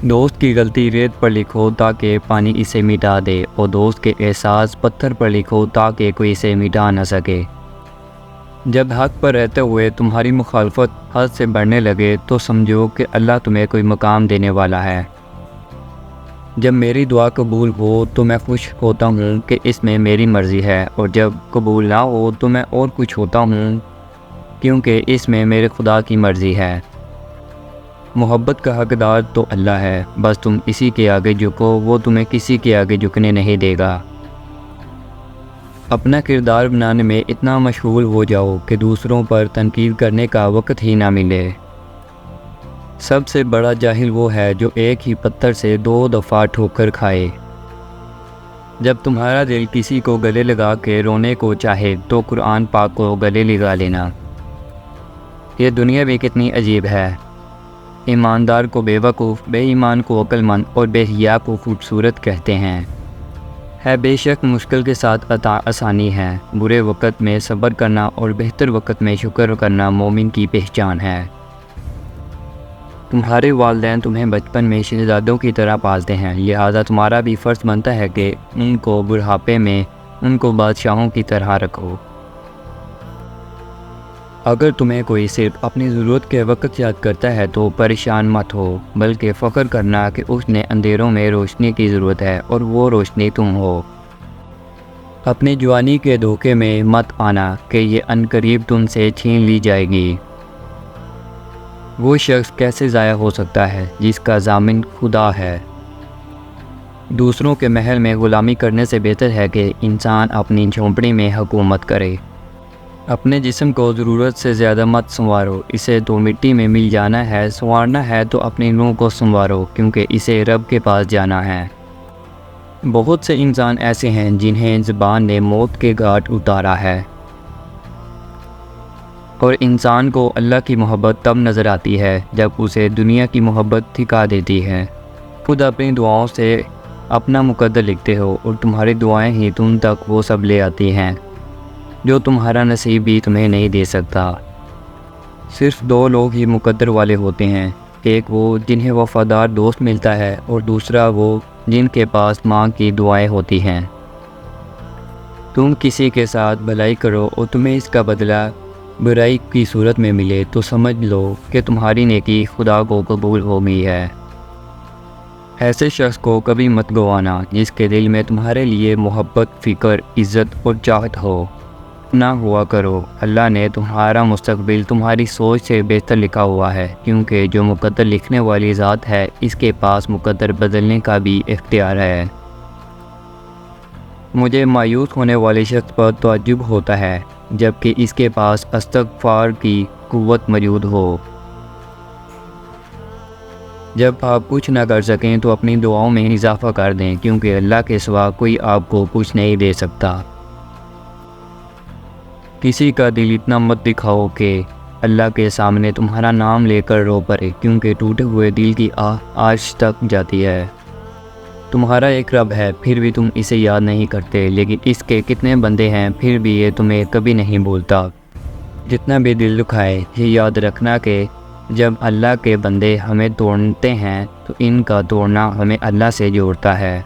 دوست کی غلطی ریت پر لکھو تاکہ پانی اسے مٹا دے، اور دوست کے احساس پتھر پر لکھو تاکہ کوئی اسے مٹا نہ سکے۔ جب حق پر رہتے ہوئے تمہاری مخالفت حد سے بڑھنے لگے تو سمجھو کہ اللہ تمہیں کوئی مقام دینے والا ہے۔ جب میری دعا قبول ہو تو میں خوش ہوتا ہوں کہ اس میں میری مرضی ہے، اور جب قبول نہ ہو تو میں اور خوش ہوتا ہوں کیونکہ اس میں میرے خدا کی مرضی ہے۔ محبت کا حقدار تو اللہ ہے، بس تم اسی کے آگے جھکو، وہ تمہیں کسی کے آگے جھکنے نہیں دے گا۔ اپنا کردار بنانے میں اتنا مشغول ہو جاؤ کہ دوسروں پر تنقید کرنے کا وقت ہی نہ ملے۔ سب سے بڑا جاہل وہ ہے جو ایک ہی پتھر سے 2 دفعہ ٹھوکر کھائے۔ جب تمہارا دل کسی کو گلے لگا کے رونے کو چاہے تو قرآن پاک کو گلے لگا لینا۔ یہ دنیا بھی کتنی عجیب ہے۔ ایماندار کو بے وقوف، بے ایمان کو عقل مند اور بے حیا کو خوبصورت کہتے ہیں۔ ہے بے شک مشکل کے ساتھ عطا آسانی ہے، برے وقت میں صبر کرنا اور بہتر وقت میں شکر کرنا مومن کی پہچان ہے۔ تمہارے والدین تمہیں بچپن میں شہزادوں کی طرح پالتے ہیں، لہذا تمہارا بھی فرض بنتا ہے کہ ان کو بڑھاپے میں ان کو بادشاہوں کی طرح رکھو۔ اگر تمہیں کوئی صرف اپنی ضرورت کے وقت یاد کرتا ہے تو پریشان مت ہو، بلکہ فخر کرنا کہ اس نے اندھیروں میں روشنی کی ضرورت ہے اور وہ روشنی تم ہو۔ اپنی جوانی کے دھوکے میں مت آنا کہ یہ عنقریب تم سے چھین لی جائے گی۔ وہ شخص کیسے ضائع ہو سکتا ہے جس کا ضامن خدا ہے؟ دوسروں کے محل میں غلامی کرنے سے بہتر ہے کہ انسان اپنی جھونپڑی میں حکومت کرے۔ اپنے جسم کو ضرورت سے زیادہ مت سنوارو، اسے تو مٹی میں مل جانا ہے، سنوارنا ہے تو اپنی روح کو سنوارو کیونکہ اسے رب کے پاس جانا ہے۔ بہت سے انسان ایسے ہیں جنہیں زبان نے موت کے گھاٹ اتارا ہے، اور انسان کو اللہ کی محبت تب نظر آتی ہے جب اسے دنیا کی محبت تھکا دیتی ہے۔ خود اپنی دعاؤں سے اپنا مقدر لکھتے ہو اور تمہاری دعائیں ہی تم تک وہ سب لے آتی ہیں جو تمہارا نصیب بھی تمہیں نہیں دے سکتا۔ صرف 2 لوگ ہی مقدر والے ہوتے ہیں، ایک وہ جنہیں وفادار دوست ملتا ہے اور دوسرا وہ جن کے پاس ماں کی دعائیں ہوتی ہیں۔ تم کسی کے ساتھ بھلائی کرو اور تمہیں اس کا بدلہ برائی کی صورت میں ملے تو سمجھ لو کہ تمہاری نیکی خدا کو قبول ہو گئی ہے۔ ایسے شخص کو کبھی مت گوانا جس کے دل میں تمہارے لیے محبت، فکر، عزت اور چاہت ہو۔ نہ ہوا کرو، اللہ نے تمہارا مستقبل تمہاری سوچ سے بہتر لکھا ہوا ہے، کیونکہ جو مقدر لکھنے والی ذات ہے اس کے پاس مقدر بدلنے کا بھی اختیار ہے۔ مجھے مایوس ہونے والے شخص پر تعجب ہوتا ہے جبکہ اس کے پاس استغفار کی قوت موجود ہو۔ جب آپ کچھ نہ کر سکیں تو اپنی دعاؤں میں اضافہ کر دیں، کیونکہ اللہ کے سوا کوئی آپ کو کچھ نہیں دے سکتا۔ کسی کا دل اتنا مت دکھاؤ کہ اللہ کے سامنے تمہارا نام لے کر رو پڑے، کیونکہ ٹوٹے ہوئے دل کی آہ عرش تک جاتی ہے۔ تمہارا ایک رب ہے پھر بھی تم اسے یاد نہیں کرتے، لیکن اس کے کتنے بندے ہیں پھر بھی یہ تمہیں کبھی نہیں بولتا۔ جتنا بھی دل دکھائے، یہ یاد رکھنا کہ جب اللہ کے بندے ہمیں توڑتے ہیں تو ان کا توڑنا ہمیں اللہ سے جوڑتا ہے۔